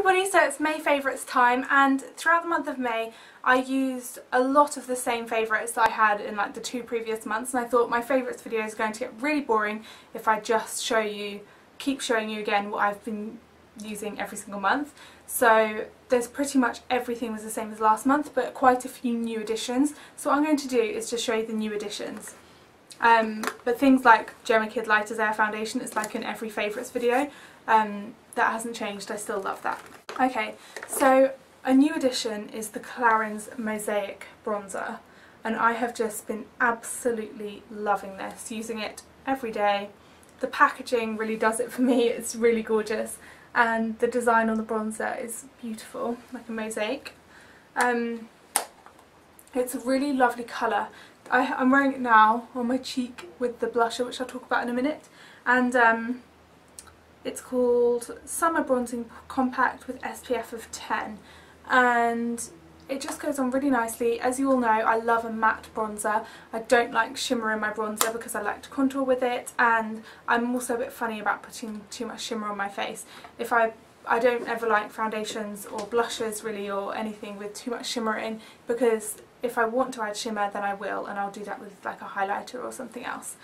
everybody, so it's May favourites time, and throughout the month of May I used a lot of the same favourites that I had in like the 2 previous months, and I thought my favourites video is going to get really boring if I just keep showing you again what I've been using every single month. So there's pretty much everything was the same as last month, but quite a few new additions. So what I'm going to do is just show you the new additions. But things like Gemma Kid Lighters Air Foundation is like in every favourites video. That hasn't changed, I still love that. Okay, so a new addition is the Clarins Mosaic Bronzer, and I have just been absolutely loving this, using it every day. The packaging really does it for me, it's really gorgeous, and the design on the bronzer is beautiful, like a mosaic. It's a really lovely colour. I'm wearing it now on my cheek with the blusher, which I'll talk about in a minute, and it's called Summer Bronzing Compact with SPF of 10, and it just goes on really nicely. As you all know, I love a matte bronzer. I don't like shimmer in my bronzer because I like to contour with it, and I'm also a bit funny about putting too much shimmer on my face. I don't ever like foundations or blushes really, or anything with too much shimmer in, because if I want to add shimmer then I will, and I'll do that with like a highlighter or something else.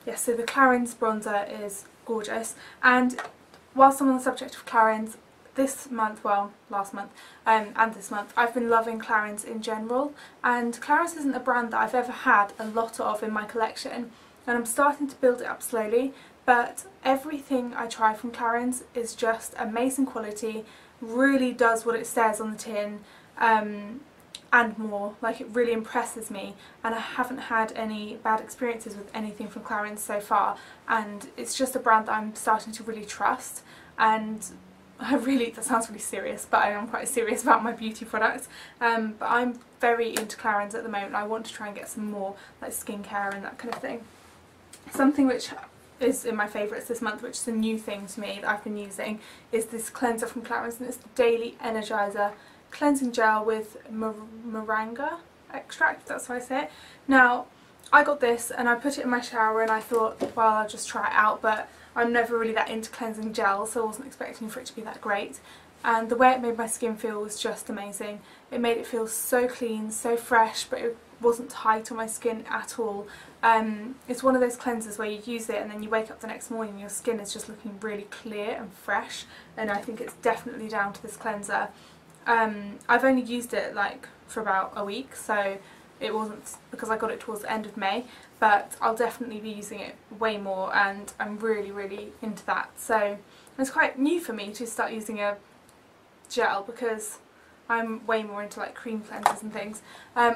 Yes, so the Clarins bronzer is gorgeous, and whilst I'm on the subject of Clarins, this month, well last month and this month, I've been loving Clarins in general, and Clarins isn't a brand that I've ever had a lot of in my collection, and I'm starting to build it up slowly, but everything I try from Clarins is just amazing quality, really does what it says on the tin, and more. Like, it really impresses me, and I haven't had any bad experiences with anything from Clarins so far, and it's just a brand that I'm starting to really trust. And that sounds really serious, but I am quite serious about my beauty products, but I'm very into Clarins at the moment. I want to try and get some more like skincare and that kind of thing. Something which is in my favourites this month, which is a new thing to me that I've been using, is this cleanser from Clarins, and it's the Daily Energizer Cleansing Gel with moringa extract, that's how I say it. Now, I got this and I put it in my shower, and I thought, well, I'll just try it out, but I'm never really that into cleansing gels, so I wasn't expecting for it to be that great. And the way it made my skin feel was just amazing. It made it feel so clean, so fresh, but it wasn't tight on my skin at all. It's one of those cleansers where you use it and then you wake up the next morning and your skin is just looking really clear and fresh, and I think it's definitely down to this cleanser. I've only used it like for about a week, so it wasn't, because I got it towards the end of May, but I'll definitely be using it way more, and I'm really into that. So it's quite new for me to start using a gel, because I'm way more into like cream cleansers and things.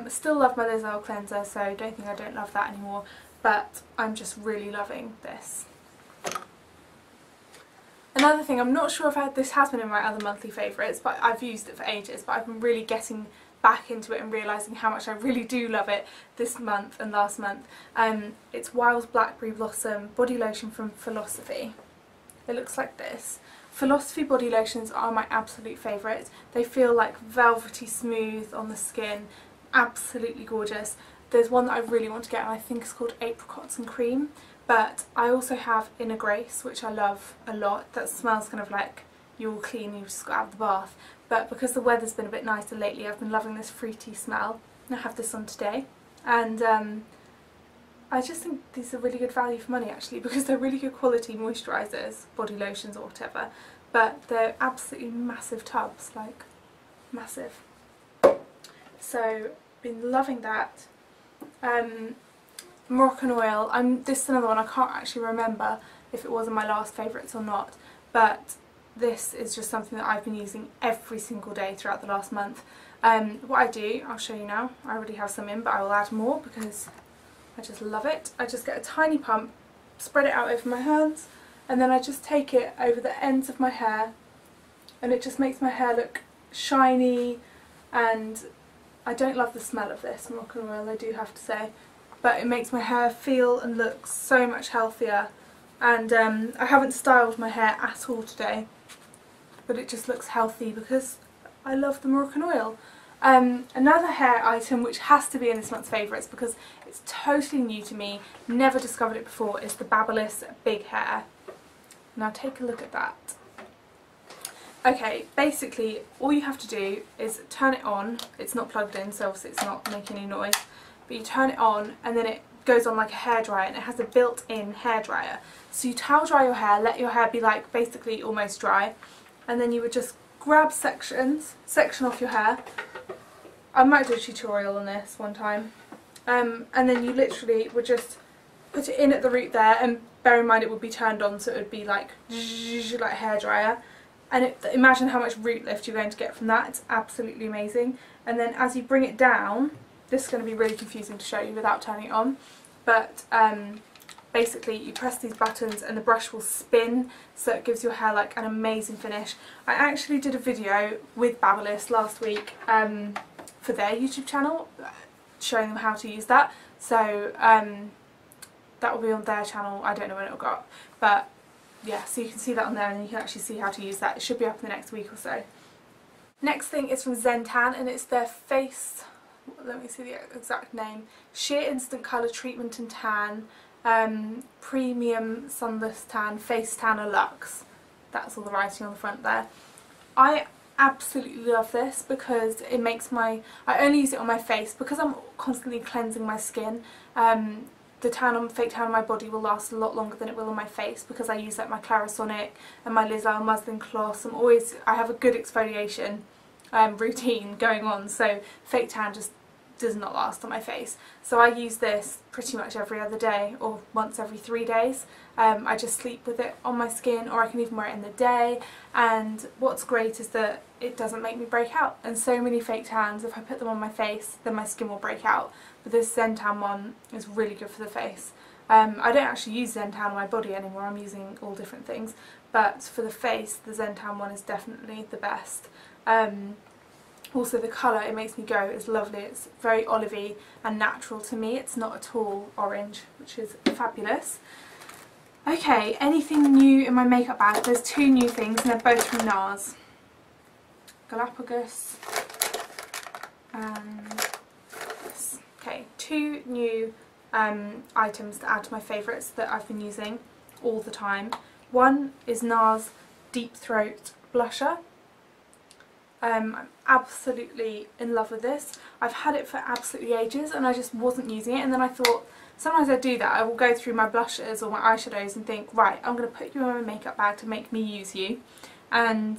Still love my Liz Earle cleanser, so don't think I don't love that anymore, but I'm just really loving this. Another thing, I'm not sure if this has been in my other monthly favourites, but I've used it for ages, but I've been really getting back into it and realising how much I really do love it this month and last month. It's Wild Blackberry Blossom Body Lotion from Philosophy. It looks like this. Philosophy body lotions are my absolute favourite. They feel like velvety smooth on the skin, absolutely gorgeous. There's one that I really want to get, and I think it's called Apricots and Cream. But I also have Inner Grace, which I love a lot. That smells kind of like you're all clean, you've just got out of the bath. But because the weather's been a bit nicer lately, I've been loving this fruity smell. And I have this on today. And I just think these are really good value for money, actually, because they're really good quality moisturisers, body lotions or whatever. But they're absolutely massive tubs, like massive. So, been loving that. Moroccan oil, this is another one, I can't actually remember if it was in my last favourites or not, but this is just something that I've been using every single day throughout the last month. What I do, I'll show you now. I already have some in, but I will add more because I just love it. I just get a tiny pump, spread it out over my hands, and then I just take it over the ends of my hair, and it just makes my hair look shiny. And I don't love the smell of this Moroccan oil, I do have to say, but it makes my hair feel and look so much healthier. And I haven't styled my hair at all today, but it just looks healthy because I love the Moroccan oil. Another hair item which has to be in this month's favourites because it's totally new to me, never discovered it before, is the Babyliss Big Hair. Now take a look at that. Okay, basically all you have to do is turn it on. It's not plugged in, so obviously it's not making any noise, but you turn it on and then it goes on like a hairdryer, and it has a built-in hairdryer. So you towel dry your hair, let your hair be like basically almost dry, and then you would just grab section off your hair. I might do a tutorial on this one time. And then you literally would just put it in at the root there, and bear in mind it would be turned on, so it would be like a hairdryer. And imagine how much root lift you're going to get from that. It's absolutely amazing. And then as you bring it down, this is going to be really confusing to show you without turning it on, but basically you press these buttons and the brush will spin, so it gives your hair like an amazing finish. I actually did a video with Babyliss last week for their YouTube channel showing them how to use that, so that will be on their channel. I don't know when it'll go up, but yeah, so you can see that on there and you can actually see how to use that. It should be up in the next week or so. Next thing is from Zentan, and it's their face, let me see the exact name, Sheer Instant Colour Treatment and Tan, Premium Sunless Tan, Face Tanner Luxe. That's all the writing on the front there. I absolutely love this because it makes I only use it on my face because I'm constantly cleansing my skin. The fake tan on my body will last a lot longer than it will on my face because I use like my Clarisonic and my Liz muslin cloths. I have a good exfoliation routine going on, so fake tan just does not last on my face. So I use this pretty much every other day or once every 3 days. I just sleep with it on my skin, or I can even wear it in the day, and what's great is that it doesn't make me break out. And so many fake tans, if I put them on my face, then my skin will break out, but this Zentan one is really good for the face. I don't actually use Zentan on my body anymore, I'm using all different things, but for the face the Zentan one is definitely the best. Also the colour it makes me go is lovely. It's very olivey and natural to me. It's not at all orange, which is fabulous. Okay, anything new in my makeup bag? There's 2 new things and they're both from NARS. Galapagos and this. Okay, 2 new items to add to my favourites that I've been using all the time. One is NARS Deep Throat Blusher. I'm absolutely in love with this. I've had it for absolutely ages and I just wasn't using it, and then I thought sometimes I do that. I will go through my blushes or my eyeshadows and think, right, I'm going to put you in my makeup bag to make me use you, and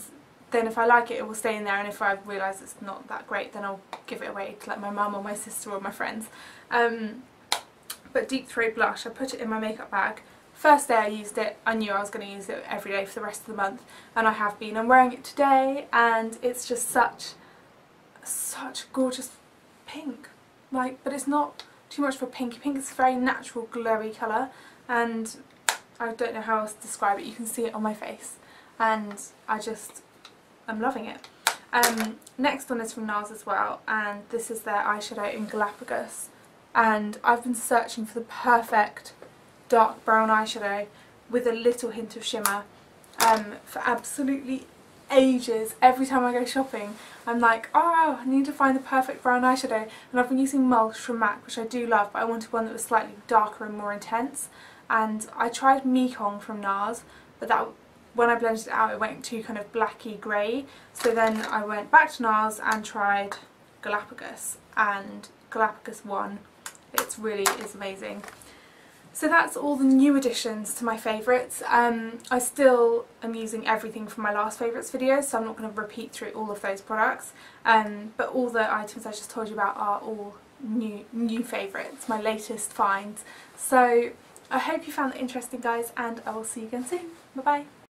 then if I like it, it will stay in there, and if I realise it's not that great, then I'll give it away to like my mum or my sister or my friends. But Deep Throat Blush, I put it in my makeup bag. First day I used it, I knew I was going to use it every day for the rest of the month, and I have been. I'm wearing it today and it's just such gorgeous pink, like, but it's not too much for pinky pink. It's a very natural glowy colour, and I don't know how else to describe it. You can see it on my face and I'm loving it. Next one is from NARS as well, and this is their eyeshadow in Galapagos, and I've been searching for the perfect dark brown eyeshadow with a little hint of shimmer for absolutely ages. Every time I go shopping I'm like, oh, I need to find the perfect brown eyeshadow, and I've been using Mulch from MAC, which I do love, but I wanted one that was slightly darker and more intense, and I tried Mekong from NARS, but that, when I blended it out, it went too kind of blacky grey, so then I went back to NARS and tried Galapagos, and Galapagos won. It really is amazing. So that's all the new additions to my favourites. I still am using everything from my last favourites video, so I'm not going to repeat through all of those products, but all the items I just told you about are all new favourites, my latest finds. So I hope you found it interesting, guys, and I will see you again soon. Bye bye.